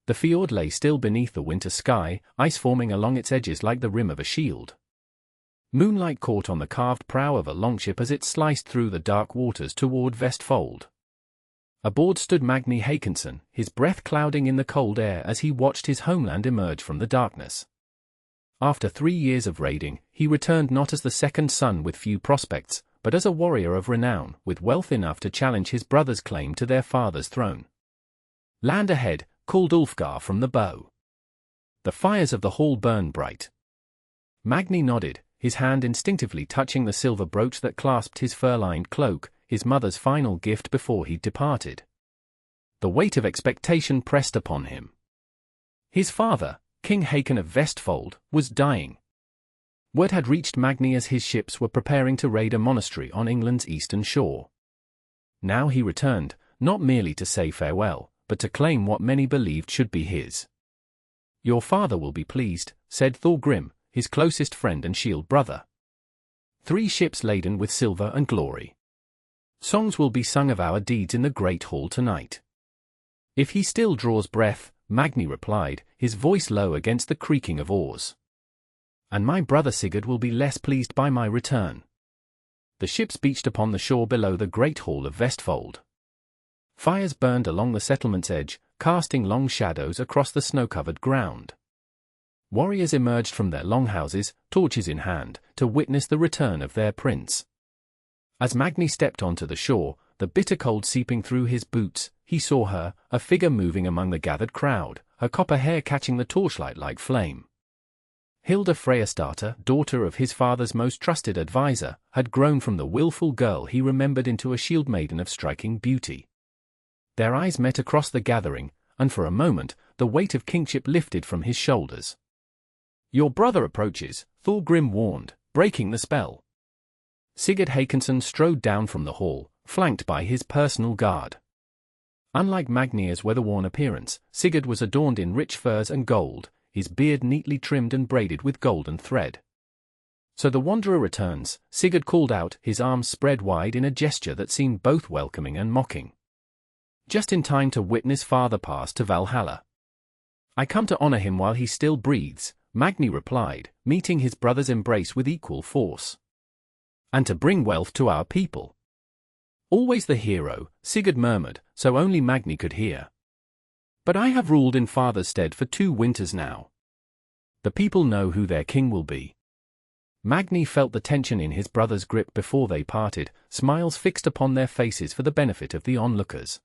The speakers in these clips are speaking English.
The fjord lay still beneath the winter sky, ice forming along its edges like the rim of a shield. Moonlight caught on the carved prow of a longship as it sliced through the dark waters toward Vestfold. Aboard stood Magnir Hakonsson, his breath clouding in the cold air as he watched his homeland emerge from the darkness. After 3 years of raiding, he returned not as the second son with few prospects, but as a warrior of renown, with wealth enough to challenge his brother's claim to their father's throne. "Land ahead," called Ulfgar from the bow. The fires of the hall burned bright. Magnir nodded, his hand instinctively touching the silver brooch that clasped his fur-lined cloak, his mother's final gift before he departed. The weight of expectation pressed upon him. His father, King Hakon of Vestfold, was dying. Word had reached Magnir as his ships were preparing to raid a monastery on England's eastern shore. Now he returned, not merely to say farewell, but to claim what many believed should be his. "Your father will be pleased," said Thorgrim, his closest friend and shield brother. 3 ships laden with silver and glory. Songs will be sung of our deeds in the great hall tonight. "If he still draws breath," Magnir replied, his voice low against the creaking of oars. "And my brother Sigurd will be less pleased by my return." The ships beached upon the shore below the great hall of Vestfold. Fires burned along the settlement's edge, casting long shadows across the snow-covered ground. Warriors emerged from their longhouses, torches in hand, to witness the return of their prince. As Magnir stepped onto the shore, the bitter cold seeping through his boots, he saw her, a figure moving among the gathered crowd, her copper hair catching the torchlight like flame. Hilda Freyasdotter, daughter of his father's most trusted advisor, had grown from the willful girl he remembered into a shield-maiden of striking beauty. Their eyes met across the gathering, and for a moment, the weight of kingship lifted from his shoulders. "Your brother approaches," Thorgrim warned, breaking the spell. Sigurd Hakonsson strode down from the hall, flanked by his personal guard. Unlike Magnir's weather-worn appearance, Sigurd was adorned in rich furs and gold, his beard neatly trimmed and braided with golden thread. "So the wanderer returns," Sigurd called out, his arms spread wide in a gesture that seemed both welcoming and mocking. "Just in time to witness father pass to Valhalla." "I come to honor him while he still breathes," Magnir replied, meeting his brother's embrace with equal force. "And to bring wealth to our people." "Always the hero," Sigurd murmured, so only Magnir could hear. "But I have ruled in father's stead for 2 winters now. The people know who their king will be." Magnir felt the tension in his brother's grip before they parted, smiles fixed upon their faces for the benefit of the onlookers.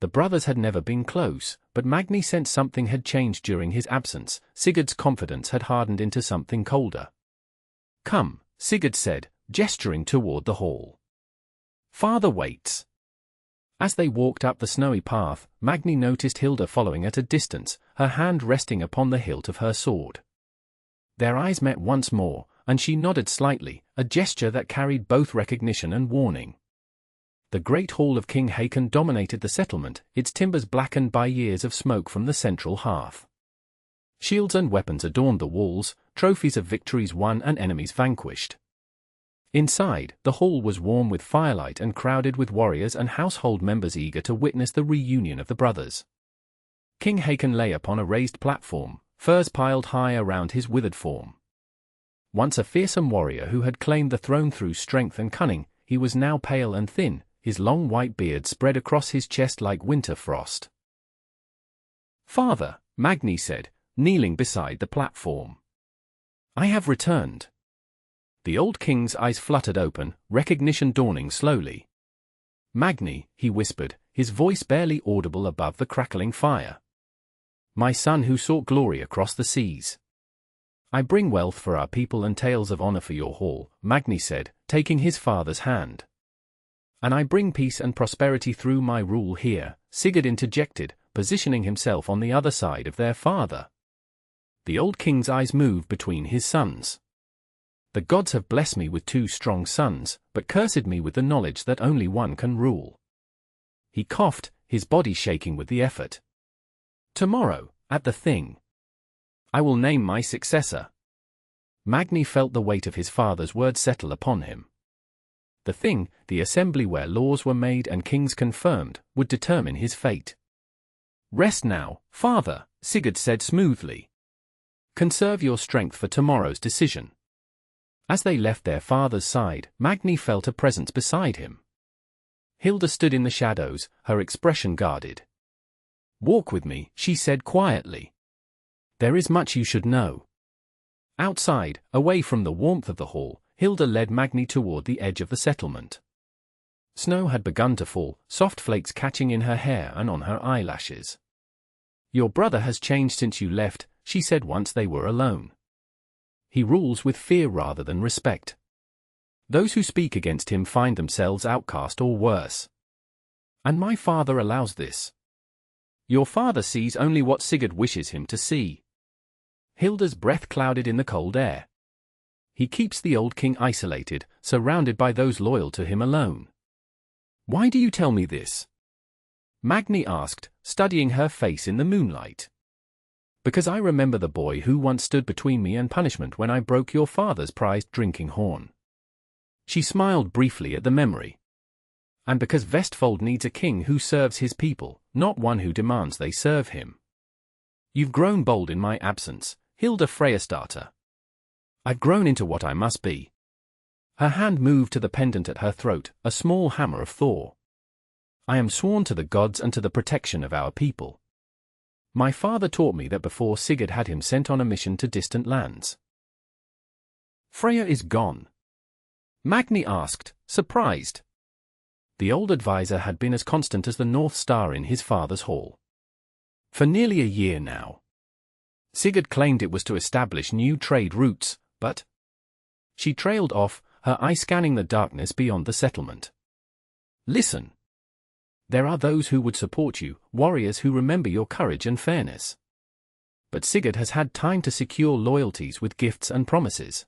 The brothers had never been close, but Magnir sensed something had changed during his absence. Sigurd's confidence had hardened into something colder. "Come," Sigurd said, gesturing toward the hall. "Father waits." As they walked up the snowy path, Magnir noticed Hilda following at a distance, her hand resting upon the hilt of her sword. Their eyes met once more, and she nodded slightly, a gesture that carried both recognition and warning. The great hall of King Hakon dominated the settlement, its timbers blackened by years of smoke from the central hearth. Shields and weapons adorned the walls, trophies of victories won and enemies vanquished. Inside, the hall was warm with firelight and crowded with warriors and household members eager to witness the reunion of the brothers. King Hakon lay upon a raised platform, furs piled high around his withered form. Once a fearsome warrior who had claimed the throne through strength and cunning, he was now pale and thin, his long white beard spread across his chest like winter frost. "Father," Magnir said, kneeling beside the platform. "I have returned." The old king's eyes fluttered open, recognition dawning slowly. "Magnir," he whispered, his voice barely audible above the crackling fire. "My son who sought glory across the seas." "I bring wealth for our people and tales of honor for your hall," Magnir said, taking his father's hand. "And I bring peace and prosperity through my rule here," Sigurd interjected, positioning himself on the other side of their father. The old king's eyes moved between his sons. "The gods have blessed me with 2 strong sons, but cursed me with the knowledge that only one can rule." He coughed, his body shaking with the effort. "Tomorrow, at the Thing, I will name my successor." Magnir felt the weight of his father's words settle upon him. The Thing, the assembly where laws were made and kings confirmed, would determine his fate. Rest now, father, Sigurd said smoothly. Conserve your strength for tomorrow's decision. As they left their father's side, Magnir felt a presence beside him. Hilda stood in the shadows, her expression guarded. Walk with me, she said quietly. There is much you should know. Outside, away from the warmth of the hall, Hilda led Magnir toward the edge of the settlement. Snow had begun to fall, soft flakes catching in her hair and on her eyelashes. Your brother has changed since you left, she said once they were alone. He rules with fear rather than respect. Those who speak against him find themselves outcast or worse. And my father allows this. Your father sees only what Sigurd wishes him to see. Hilda's breath clouded in the cold air. He keeps the old king isolated, surrounded by those loyal to him alone. Why do you tell me this? Magnir asked, studying her face in the moonlight. Because I remember the boy who once stood between me and punishment when I broke your father's prized drinking horn. She smiled briefly at the memory. And because Vestfold needs a king who serves his people, not one who demands they serve him. You've grown bold in my absence, Hilda Freyasdotter. I've grown into what I must be. Her hand moved to the pendant at her throat, a small hammer of Thor. I am sworn to the gods and to the protection of our people. My father taught me that before Sigurd had him sent on a mission to distant lands. Freya is gone. Magnir asked, surprised. The old advisor had been as constant as the North Star in his father's hall. For nearly a year now. Sigurd claimed it was to establish new trade routes, but she trailed off, her eye scanning the darkness beyond the settlement. Listen. There are those who would support you, warriors who remember your courage and fairness. But Sigurd has had time to secure loyalties with gifts and promises.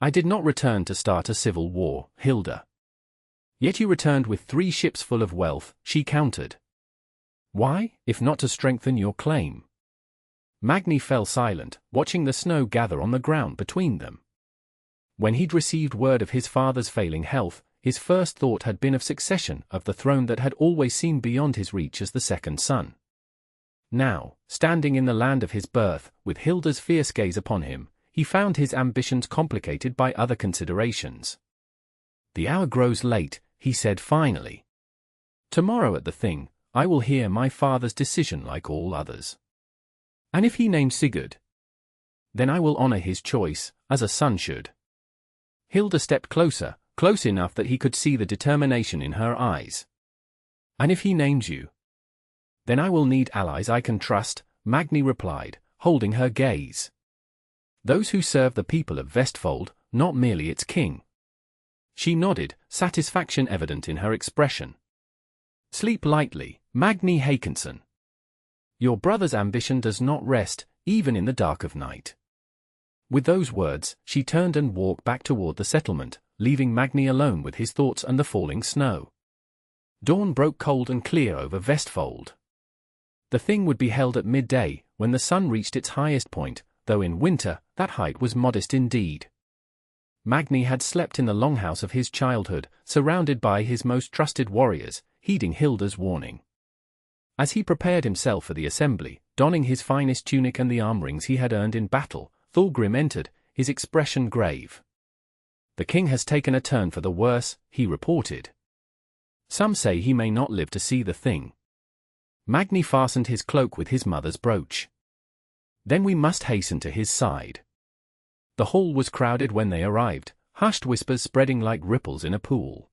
I did not return to start a civil war, Hilda. Yet you returned with 3 ships full of wealth, she countered. Why, if not to strengthen your claim? Magnir fell silent, watching the snow gather on the ground between them. When he'd received word of his father's failing health, his first thought had been of succession, of the throne that had always seemed beyond his reach as the second son. Now, standing in the land of his birth, with Hilda's fierce gaze upon him, he found his ambitions complicated by other considerations. The hour grows late, he said finally. Tomorrow at the thing, I will hear my father's decision like all others. And if he names Sigurd, then I will honor his choice, as a son should. Hilda stepped closer, close enough that he could see the determination in her eyes. And if he names you, then I will need allies I can trust, Magnir replied, holding her gaze. Those who serve the people of Vestfold, not merely its king. She nodded, satisfaction evident in her expression. Sleep lightly, Magnir Hakonsson. Your brother's ambition does not rest, even in the dark of night. With those words, she turned and walked back toward the settlement, leaving Magnir alone with his thoughts and the falling snow. Dawn broke cold and clear over Vestfold. The thing would be held at midday, when the sun reached its highest point, though in winter, that height was modest indeed. Magnir had slept in the longhouse of his childhood, surrounded by his most trusted warriors, heeding Hilda's warning. As he prepared himself for the assembly, donning his finest tunic and the arm rings he had earned in battle, Thorgrim entered, his expression grave. The king has taken a turn for the worse, he reported. Some say he may not live to see the thing. Magnir fastened his cloak with his mother's brooch. Then we must hasten to his side. The hall was crowded when they arrived, hushed whispers spreading like ripples in a pool.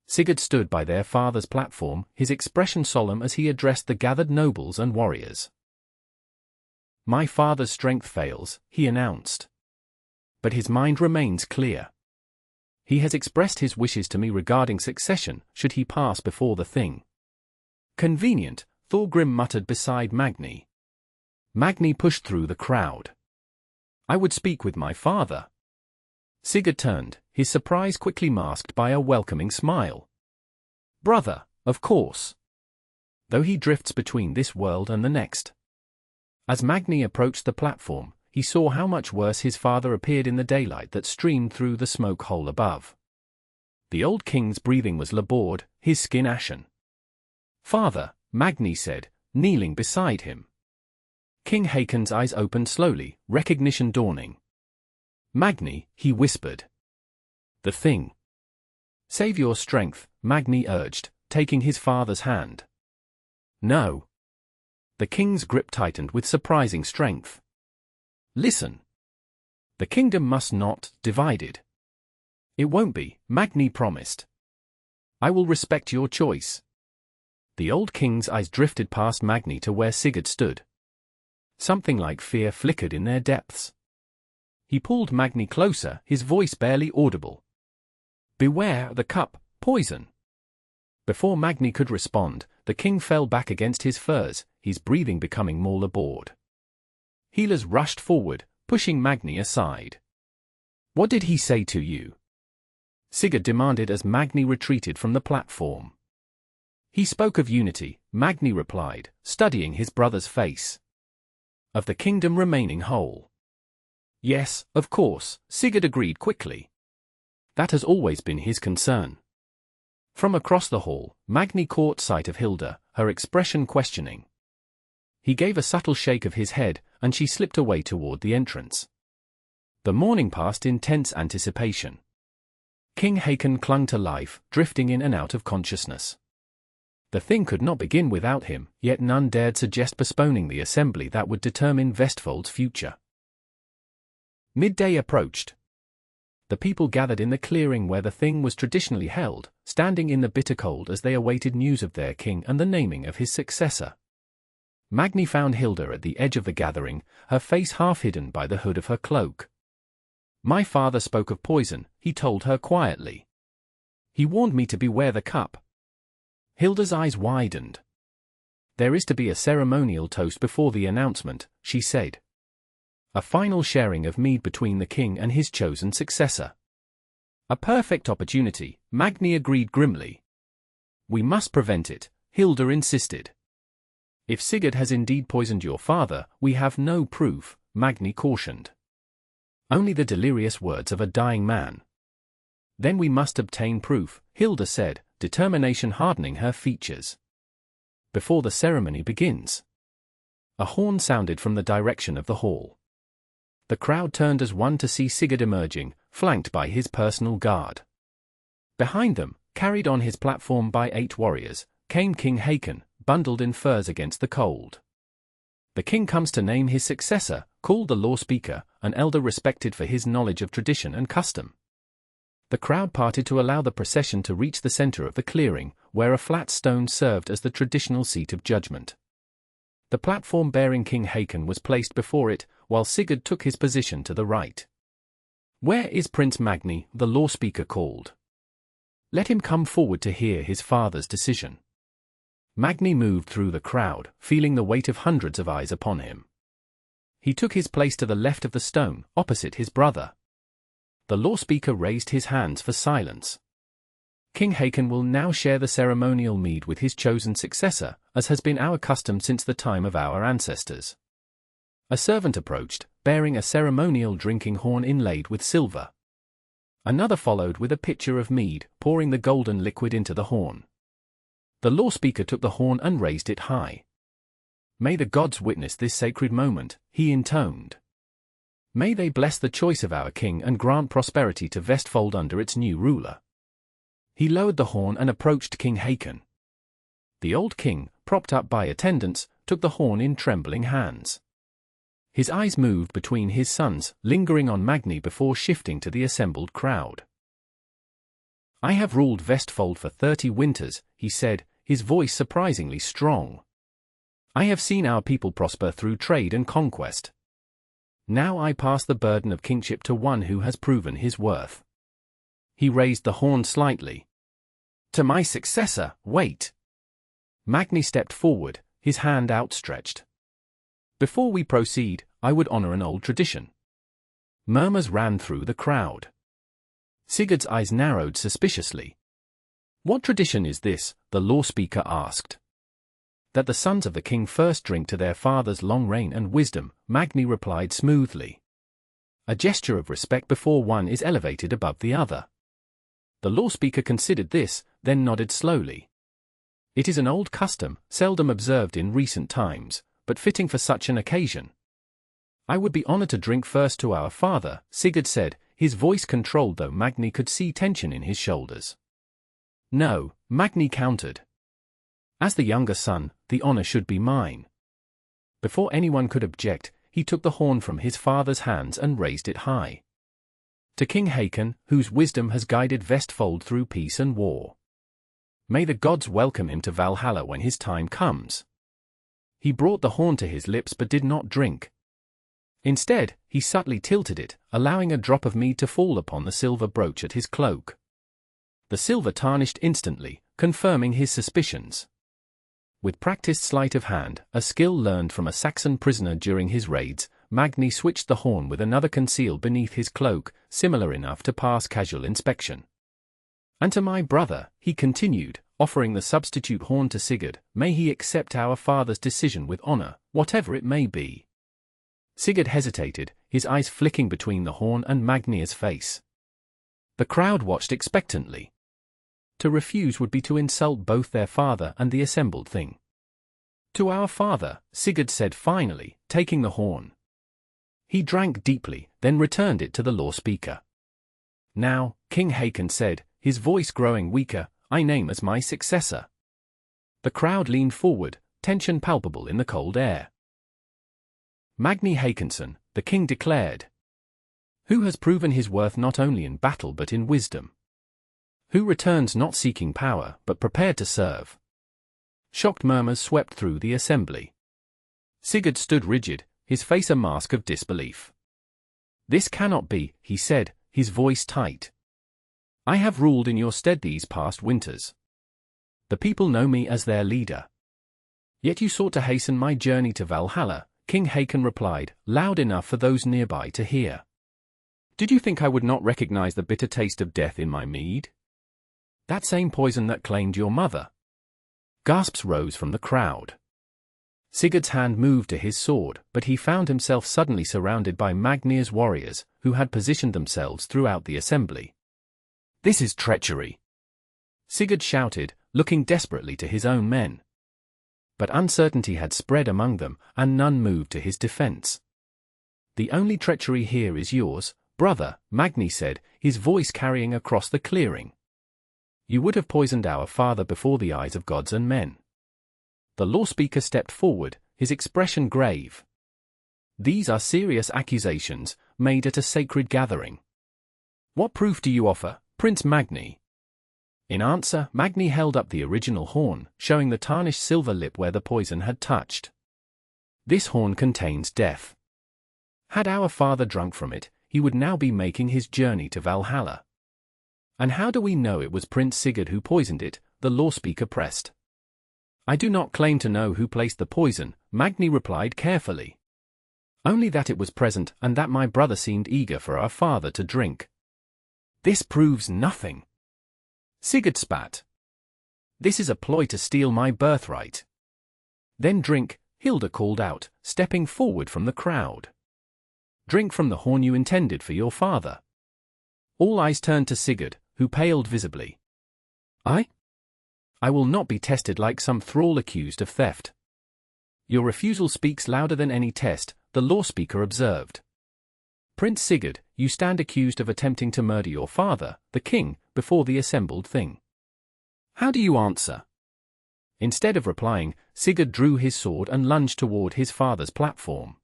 Sigurd stood by their father's platform, his expression solemn as he addressed the gathered nobles and warriors. My father's strength fails, he announced. But his mind remains clear. He has expressed his wishes to me regarding succession, should he pass before the thing. Convenient, Thorgrim muttered beside Magnir. Magnir pushed through the crowd. I would speak with my father. Sigurd turned, his surprise quickly masked by a welcoming smile. Brother, of course. Though he drifts between this world and the next. As Magnir approached the platform, he saw how much worse his father appeared in the daylight that streamed through the smoke hole above. The old king's breathing was labored, his skin ashen. Father, Magnir said, kneeling beside him. King Hakon's eyes opened slowly, recognition dawning. "Magnir," he whispered. "The thing." "Save your strength," Magnir urged, taking his father's hand. "No." The king's grip tightened with surprising strength. "Listen. The kingdom must not be divided." "It won't be," Magnir promised. "I will respect your choice." The old king's eyes drifted past Magnir to where Sigurd stood. Something like fear flickered in their depths. He pulled Magnir closer, his voice barely audible. "Beware the cup, poison." Before Magnir could respond, the king fell back against his furs, his breathing becoming more labored. Healers rushed forward, pushing Magnir aside. "What did he say to you?" Sigurd demanded as Magnir retreated from the platform. "He spoke of unity," Magnir replied, studying his brother's face. "Of the kingdom remaining whole." "Yes, of course," Sigurd agreed quickly. That has always been his concern. From across the hall, Magnir caught sight of Hilda, her expression questioning. He gave a subtle shake of his head, and she slipped away toward the entrance. The morning passed in tense anticipation. King Hakon clung to life, drifting in and out of consciousness. The thing could not begin without him, yet none dared suggest postponing the assembly that would determine Vestfold's future. Midday approached. The people gathered in the clearing where the thing was traditionally held, standing in the bitter cold as they awaited news of their king and the naming of his successor. Magnir found Hilda at the edge of the gathering, her face half hidden by the hood of her cloak. "My father spoke of poison," he told her quietly. "He warned me to beware the cup." Hilda's eyes widened. "There is to be a ceremonial toast before the announcement," she said. "A final sharing of mead between the king and his chosen successor." "A perfect opportunity," Magnir agreed grimly. "We must prevent it," Hilda insisted. "If Sigurd has indeed poisoned your father, we have no proof," Magnir cautioned. "Only the delirious words of a dying man." "Then we must obtain proof," Hilda said, determination hardening her features. "Before the ceremony begins." A horn sounded from the direction of the hall. The crowd turned as one to see Sigurd emerging, flanked by his personal guard. Behind them, carried on his platform by 8 warriors, came King Hakon, bundled in furs against the cold. "The king comes to name his successor," called the law speaker, an elder respected for his knowledge of tradition and custom. The crowd parted to allow the procession to reach the center of the clearing, where a flat stone served as the traditional seat of judgment. The platform bearing King Hakon was placed before it, while Sigurd took his position to the right. "Where is Prince Magnir?" the law speaker called. "Let him come forward to hear his father's decision." Magnir moved through the crowd, feeling the weight of hundreds of eyes upon him. He took his place to the left of the stone, opposite his brother. The law speaker raised his hands for silence. "King Hakon will now share the ceremonial mead with his chosen successor, as has been our custom since the time of our ancestors." A servant approached, bearing a ceremonial drinking horn inlaid with silver. Another followed with a pitcher of mead, pouring the golden liquid into the horn. The law speaker took the horn and raised it high. "May the gods witness this sacred moment," he intoned. "May they bless the choice of our king and grant prosperity to Vestfold under its new ruler." He lowered the horn and approached King Hakon. The old king, propped up by attendants, took the horn in trembling hands. His eyes moved between his sons, lingering on Magnir before shifting to the assembled crowd. "I have ruled Vestfold for 30 winters," he said, his voice surprisingly strong. "I have seen our people prosper through trade and conquest. Now I pass the burden of kingship to one who has proven his worth." He raised the horn slightly. "To my successor, wait." Magnir stepped forward, his hand outstretched. "Before we proceed, I would honor an old tradition." Murmurs ran through the crowd. Sigurd's eyes narrowed suspiciously. "What tradition is this?" the law speaker asked. "That the sons of the king first drink to their father's long reign and wisdom," Magnir replied smoothly. "A gesture of respect before one is elevated above the other." The law speaker considered this, then nodded slowly. It is an old custom, seldom observed in recent times, but fitting for such an occasion. I would be honored to drink first to our father, Sigurd said, his voice controlled though Magnir could see tension in his shoulders. No, Magnir countered. As the younger son, the honor should be mine. Before anyone could object, he took the horn from his father's hands and raised it high. To King Hakon, whose wisdom has guided Vestfold through peace and war. May the gods welcome him to Valhalla when his time comes. He brought the horn to his lips but did not drink. Instead, he subtly tilted it, allowing a drop of mead to fall upon the silver brooch at his cloak. The silver tarnished instantly, confirming his suspicions. With practiced sleight of hand, a skill learned from a Saxon prisoner during his raids, Magnir switched the horn with another concealed beneath his cloak, similar enough to pass casual inspection. And to my brother, he continued, offering the substitute horn to Sigurd, may he accept our father's decision with honor, whatever it may be. Sigurd hesitated, his eyes flicking between the horn and Magnir's face. The crowd watched expectantly. To refuse would be to insult both their father and the assembled thing. To our father, Sigurd said finally, taking the horn. He drank deeply, then returned it to the law speaker. Now, King Hakon said, his voice growing weaker, I name as my successor. The crowd leaned forward, tension palpable in the cold air. Magnir Hakonsson, the king declared. Who has proven his worth not only in battle but in wisdom. Who returns not seeking power but prepared to serve. Shocked murmurs swept through the assembly. Sigurd stood rigid, his face a mask of disbelief. This cannot be, he said, his voice tight. I have ruled in your stead these past winters. The people know me as their leader. Yet you sought to hasten my journey to Valhalla, King Hakon replied, loud enough for those nearby to hear. Did you think I would not recognize the bitter taste of death in my mead? That same poison that claimed your mother. Gasps rose from the crowd. Sigurd's hand moved to his sword, but he found himself suddenly surrounded by Magnir's warriors, who had positioned themselves throughout the assembly. This is treachery! Sigurd shouted, looking desperately to his own men. But uncertainty had spread among them, and none moved to his defense. The only treachery here is yours, brother, Magnir said, his voice carrying across the clearing. You would have poisoned our father before the eyes of gods and men. The law speaker stepped forward, his expression grave. These are serious accusations, made at a sacred gathering. What proof do you offer, Prince Magnir? In answer, Magnir held up the original horn, showing the tarnished silver lip where the poison had touched. This horn contains death. Had our father drunk from it, he would now be making his journey to Valhalla. And how do we know it was Prince Sigurd who poisoned it? The law speaker pressed. I do not claim to know who placed the poison, Magnir replied carefully. Only that it was present and that my brother seemed eager for our father to drink. This proves nothing. Sigurd spat. This is a ploy to steal my birthright. Then drink, Hilda called out, stepping forward from the crowd. Drink from the horn you intended for your father. All eyes turned to Sigurd, who paled visibly. I will not be tested like some thrall accused of theft. Your refusal speaks louder than any test, the law speaker observed. Prince Sigurd, you stand accused of attempting to murder your father, the king, before the assembled thing. How do you answer? Instead of replying, Sigurd drew his sword and lunged toward his father's platform.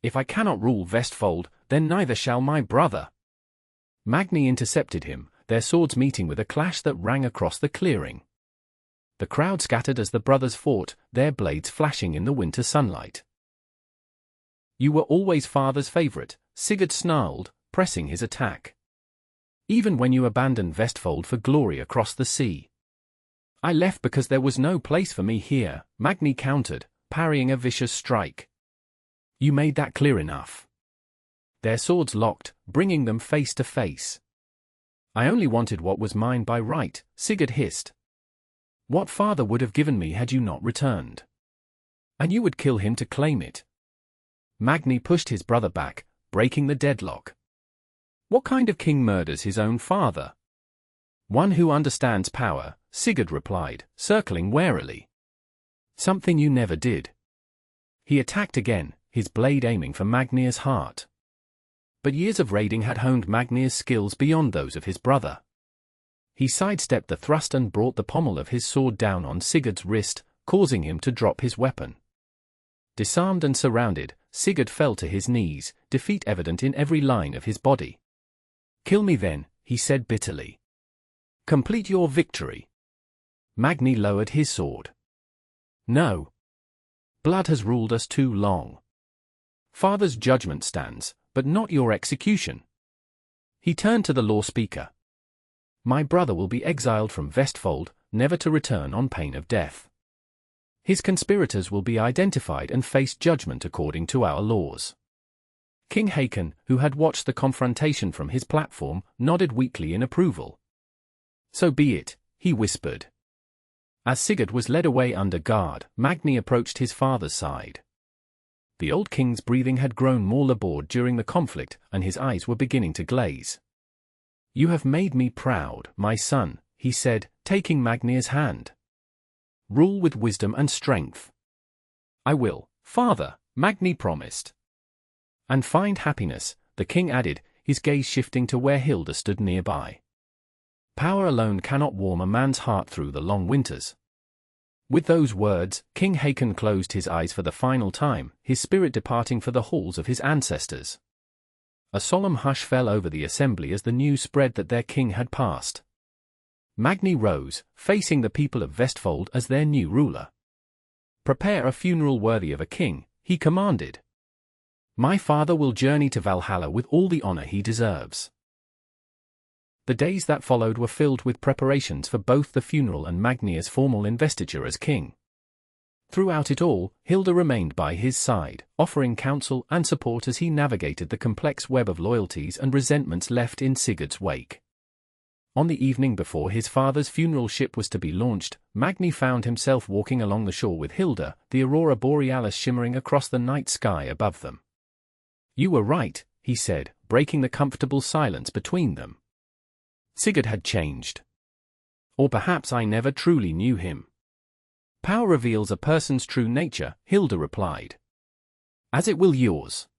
If I cannot rule Vestfold, then neither shall my brother. Magnir intercepted him, their swords meeting with a clash that rang across the clearing. The crowd scattered as the brothers fought, their blades flashing in the winter sunlight. You were always father's favorite, Sigurd snarled, pressing his attack. Even when you abandoned Vestfold for glory across the sea. I left because there was no place for me here, Magnir countered, parrying a vicious strike. You made that clear enough. Their swords locked, bringing them face to face. I only wanted what was mine by right, Sigurd hissed. What father would have given me had you not returned? And you would kill him to claim it. Magnir pushed his brother back, breaking the deadlock. What kind of king murders his own father? One who understands power, Sigurd replied, circling warily. Something you never did. He attacked again, his blade aiming for Magnir's heart. But years of raiding had honed Magnir's skills beyond those of his brother. He sidestepped the thrust and brought the pommel of his sword down on Sigurd's wrist, causing him to drop his weapon. Disarmed and surrounded, Sigurd fell to his knees, defeat evident in every line of his body. "Kill me then," he said bitterly. "Complete your victory." Magnir lowered his sword. "No. Blood has ruled us too long. Father's judgment stands, but not your execution." He turned to the law speaker. "My brother will be exiled from Vestfold, never to return on pain of death. His conspirators will be identified and face judgment according to our laws." King Hakon, who had watched the confrontation from his platform, nodded weakly in approval. "So be it," he whispered. As Sigurd was led away under guard, Magnir approached his father's side. The old king's breathing had grown more labored during the conflict, and his eyes were beginning to glaze. "You have made me proud, my son," he said, taking Magnir's hand. "Rule with wisdom and strength." "I will, father," Magnir promised. "And find happiness," the king added, his gaze shifting to where Hilda stood nearby. "Power alone cannot warm a man's heart through the long winters." With those words, King Hakon closed his eyes for the final time, his spirit departing for the halls of his ancestors. A solemn hush fell over the assembly as the news spread that their king had passed. Magnir rose, facing the people of Vestfold as their new ruler. "Prepare a funeral worthy of a king," he commanded. "My father will journey to Valhalla with all the honor he deserves." The days that followed were filled with preparations for both the funeral and Magnir's formal investiture as king. Throughout it all, Hilda remained by his side, offering counsel and support as he navigated the complex web of loyalties and resentments left in Sigurd's wake. On the evening before his father's funeral ship was to be launched, Magnir found himself walking along the shore with Hilda, the aurora borealis shimmering across the night sky above them. "You were right," he said, breaking the comfortable silence between them. "Sigurd had changed. Or perhaps I never truly knew him." "Power reveals a person's true nature," Hilda replied. "As it will yours."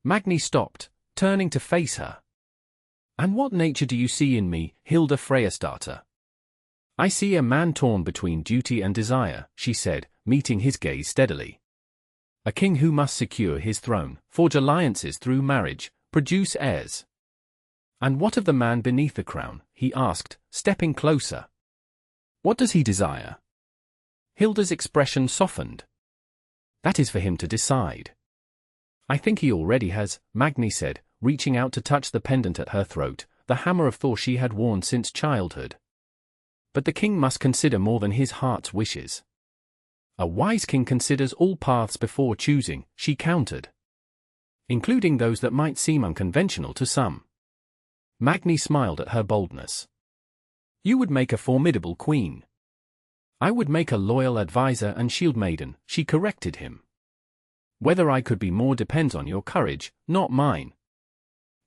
Magnir stopped, turning to face her. "And what nature do you see in me, Hilda Freyasdotter?" "I see a man torn between duty and desire," she said, meeting his gaze steadily. "A king who must secure his throne, forge alliances through marriage, produce heirs." "And what of the man beneath the crown?" he asked, stepping closer. "What does he desire?" Hilda's expression softened. "That is for him to decide." "I think he already has," Magnir said, reaching out to touch the pendant at her throat, the hammer of Thor she had worn since childhood. "But the king must consider more than his heart's wishes." "A wise king considers all paths before choosing," she countered. "Including those that might seem unconventional to some." Magnir smiled at her boldness. "You would make a formidable queen." "I would make a loyal advisor and shield-maiden," she corrected him. "Whether I could be more depends on your courage, not mine."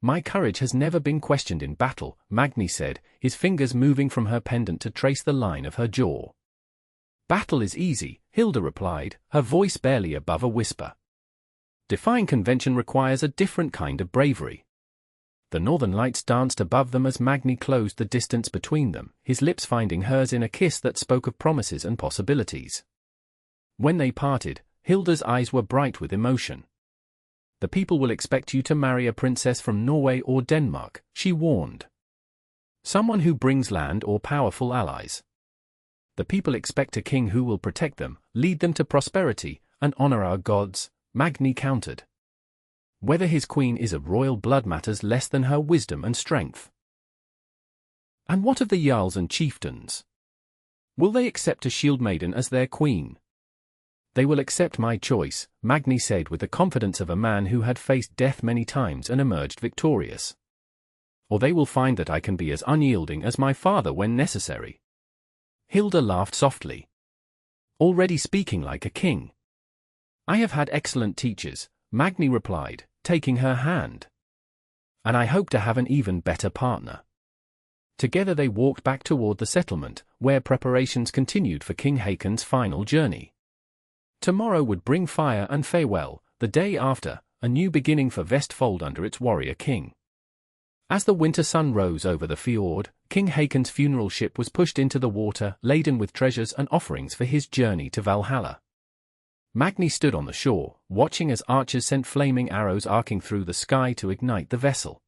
"My courage has never been questioned in battle," Magnir said, his fingers moving from her pendant to trace the line of her jaw. "Battle is easy," Hilda replied, her voice barely above a whisper. "Defying convention requires a different kind of bravery." The northern lights danced above them as Magnir closed the distance between them, his lips finding hers in a kiss that spoke of promises and possibilities. When they parted, Hilda's eyes were bright with emotion. "The people will expect you to marry a princess from Norway or Denmark," she warned. "Someone who brings land or powerful allies. The people expect a king who will protect them, lead them to prosperity, and honor our gods," Magnir countered. "Whether his queen is of royal blood matters less than her wisdom and strength." "And what of the jarls and chieftains? Will they accept a shield-maiden as their queen?" "They will accept my choice," Magnir said with the confidence of a man who had faced death many times and emerged victorious. "Or they will find that I can be as unyielding as my father when necessary." Hilda laughed softly. "Already speaking like a king." "I have had excellent teachers," Magnir replied, taking her hand. "And I hope to have an even better partner." Together they walked back toward the settlement, where preparations continued for King Hakon's final journey. Tomorrow would bring fire and farewell, the day after, a new beginning for Vestfold under its warrior king. As the winter sun rose over the fjord, King Hakon's funeral ship was pushed into the water, laden with treasures and offerings for his journey to Valhalla. Magnir stood on the shore, watching as archers sent flaming arrows arcing through the sky to ignite the vessel.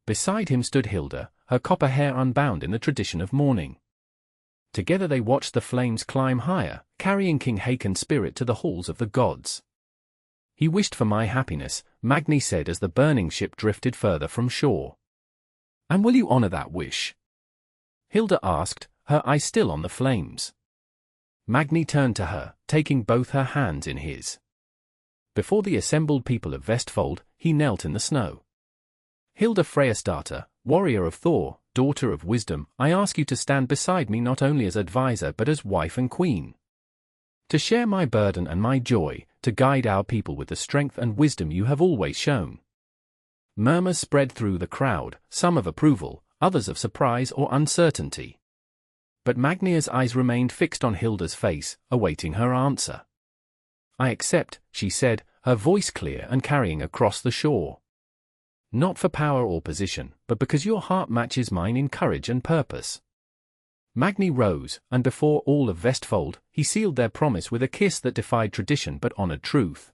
Beside him stood Hilda, her copper hair unbound in the tradition of mourning. Together they watched the flames climb higher, carrying King Hakon's spirit to the halls of the gods. "He wished for my happiness," Magnir said as the burning ship drifted further from shore. "And will you honor that wish?" Hilda asked, her eyes still on the flames. Magnir turned to her, taking both her hands in his. Before the assembled people of Vestfold, he knelt in the snow. "Hilda Freyasdotter, warrior of Thor, daughter of wisdom, I ask you to stand beside me not only as advisor but as wife and queen. To share my burden and my joy, to guide our people with the strength and wisdom you have always shown." Murmurs spread through the crowd, some of approval, others of surprise or uncertainty. But Magnir's eyes remained fixed on Hilda's face, awaiting her answer. "I accept," she said, her voice clear and carrying across the shore. "Not for power or position, but because your heart matches mine in courage and purpose." Magnir rose, and before all of Vestfold, he sealed their promise with a kiss that defied tradition but honored truth.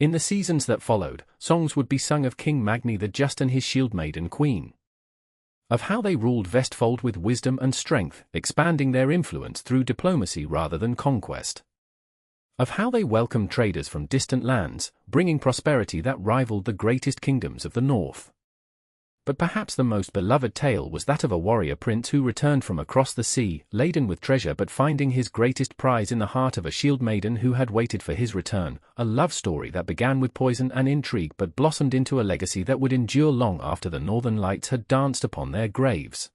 In the seasons that followed, songs would be sung of King Magnir the Just and his shield-maiden queen. Of how they ruled Vestfold with wisdom and strength, expanding their influence through diplomacy rather than conquest. Of how they welcomed traders from distant lands, bringing prosperity that rivaled the greatest kingdoms of the north. But perhaps the most beloved tale was that of a warrior prince who returned from across the sea, laden with treasure but finding his greatest prize in the heart of a shield maiden who had waited for his return, a love story that began with poison and intrigue but blossomed into a legacy that would endure long after the northern lights had danced upon their graves.